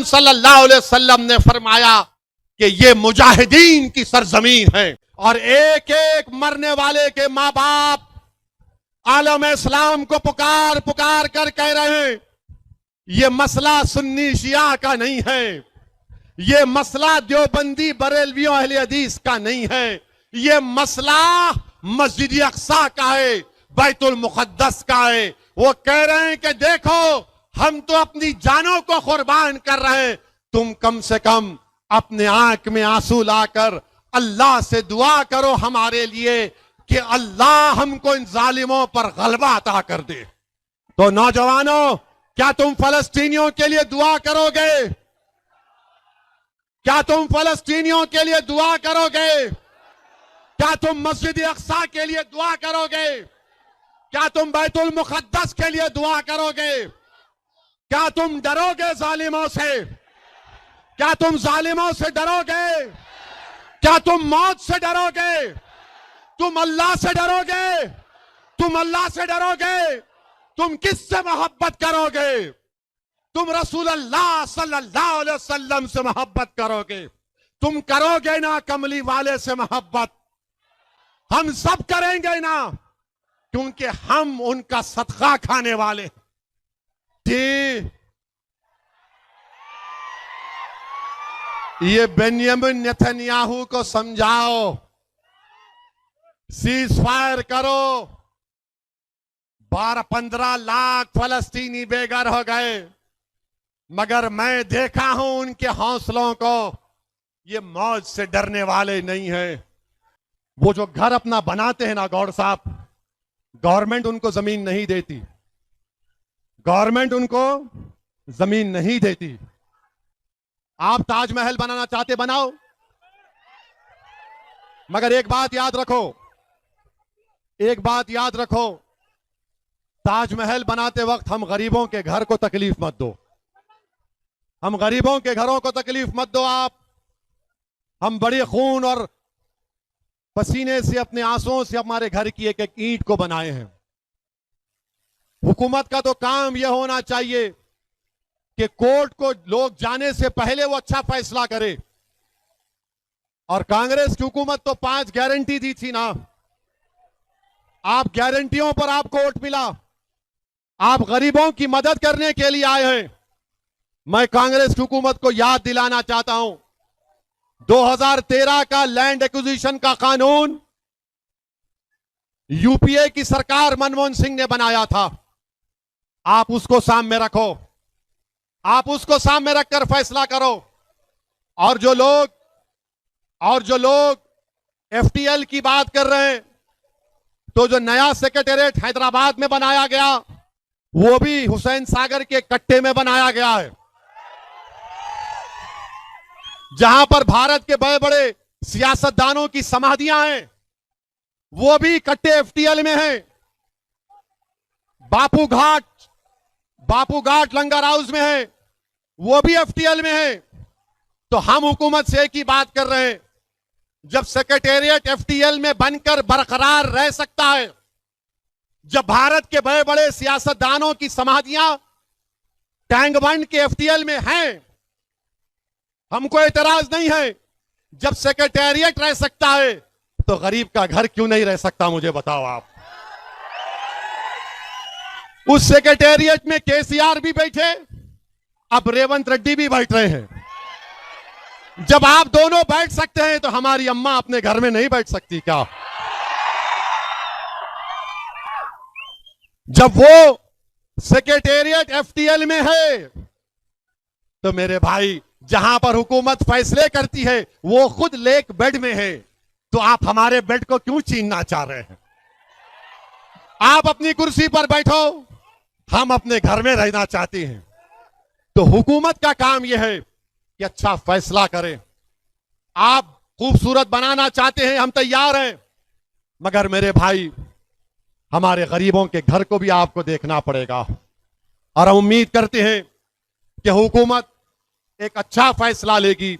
सल्लल्लाहु अलैहि वसल्लम ने फरमाया कि ये मुजाहिदीन की सरजमीन है और एक एक मरने वाले के माँ बाप आलम इस्लाम को पुकार पुकार कर कह रहे हैं, ये मसला सुन्नी शिया का नहीं है, ये मसला देवबंदी बरेलवियों अहले हदीस का नहीं है, ये मसला मस्जिद अक्सा का है, बैतुल मुक़द्दस का है। वो कह रहे हैं कि देखो हम तो अपनी जानों को कुर्बान कर रहे हैं, तुम कम से कम अपने आंख में आंसू लाकर अल्लाह से दुआ करो हमारे लिए कि अल्लाह हमको इन जालिमों पर गलबा अता कर दे। तो नौजवानों, क्या तुम फलस्तीनियों के लिए दुआ करोगे? क्या तुम फलस्तीनियों के लिए दुआ करोगे? क्या तुम मस्जिद अक्सा के लिए दुआ करोगे? क्या तुम बैतुल मुक़द्दस के लिए दुआ करोगे? क्या तुम डरोगे जालिमों से? क्या तुम जालिमों से डरोगे? क्या तुम मौत से डरोगे? तुम अल्लाह से डरोगे? तुम अल्लाह से डरोगे? तुम किससे मोहब्बत करोगे? तुम रसूल अल्लाह सल्लल्लाहु अलैहि वसल्लम से मोहब्बत करोगे। तुम करोगे ना कमली वाले से मोहब्बत? हम सब करेंगे ना, क्योंकि हम उनका सदका खाने वाले। जी, ये बेंयामिन नेतन्याहू को समझाओ, सीज फायर करो। 12-15 लाख फलस्तीनी बेघर हो गए, मगर मैं देखा हूं उनके हौसलों को, ये मौत से डरने वाले नहीं है। वो जो घर अपना बनाते हैं ना गौर साहब, गवर्नमेंट उनको जमीन नहीं देती, गवर्नमेंट उनको जमीन नहीं देती। आप ताजमहल बनाना चाहते बनाओ, मगर एक बात याद रखो, एक बात याद रखो, ताजमहल बनाते वक्त हम गरीबों के घर को तकलीफ मत दो, हम गरीबों के घरों को तकलीफ मत दो आप। हम बड़े खून और पसीने से, अपने आंसुओं से हमारे घर की एक एक ईंट को बनाए हैं। हुकूमत का तो काम यह होना चाहिए कि कोर्ट को लोग जाने से पहले वो अच्छा फैसला करे। और कांग्रेस की हुकूमत तो 5 गारंटी दी थी ना, आप गारंटियों पर आपको वोट मिला, आप गरीबों की मदद करने के लिए आए हैं। मैं कांग्रेस की हुकूमत को याद दिलाना चाहता हूं, 2013 का लैंड एक्विजिशन का कानून यूपीए की सरकार मनमोहन सिंह ने बनाया था। आप उसको सामने रखो, आप उसको सामने रखकर फैसला करो। और जो लोग एफटीएल की बात कर रहे हैं, तो जो नया सेक्रेटेरिएट हैदराबाद में बनाया गया, वो भी हुसैन सागर के कट्टे में बनाया गया है, जहां पर भारत के बड़े बड़े सियासतदानों की समाधियां हैं, वो भी कट्टे एफटीएल में हैं। बापू घाट लंगर हाउस में है, वो भी एफटीएल में है। तो हम हुकूमत से एक ही बात कर रहे हैं, जब सेक्रेटेरिएट एफटीएल में बनकर बरकरार रह सकता है, जब भारत के बड़े बड़े सियासतदानों की समाधियां टैंक बंड के एफटीएल में हैं, हमको एतराज नहीं है। जब सेक्रेटेरिएट रह सकता है, तो गरीब का घर क्यों नहीं रह सकता? मुझे बताओ आप। उस सेक्रेटेरिएट में केसीआर भी बैठे, अब रेवंत रेड्डी भी बैठ रहे हैं। जब आप दोनों बैठ सकते हैं, तो हमारी अम्मा अपने घर में नहीं बैठ सकती क्या? जब वो सेक्रेटेरिएट एफटीएल में है, तो मेरे भाई, जहां पर हुकूमत फैसले करती है वो खुद लेक बेड में है, तो आप हमारे बेड को क्यों छीनना चाह रहे हैं? आप अपनी कुर्सी पर बैठो, हम अपने घर में रहना चाहते हैं। तो हुकूमत का काम यह है कि अच्छा फैसला करें। आप खूबसूरत बनाना चाहते हैं, हम तैयार हैं, मगर मेरे भाई, हमारे गरीबों के घर को भी आपको देखना पड़ेगा। और हम उम्मीद करते हैं कि हुकूमत एक अच्छा फैसला लेगी।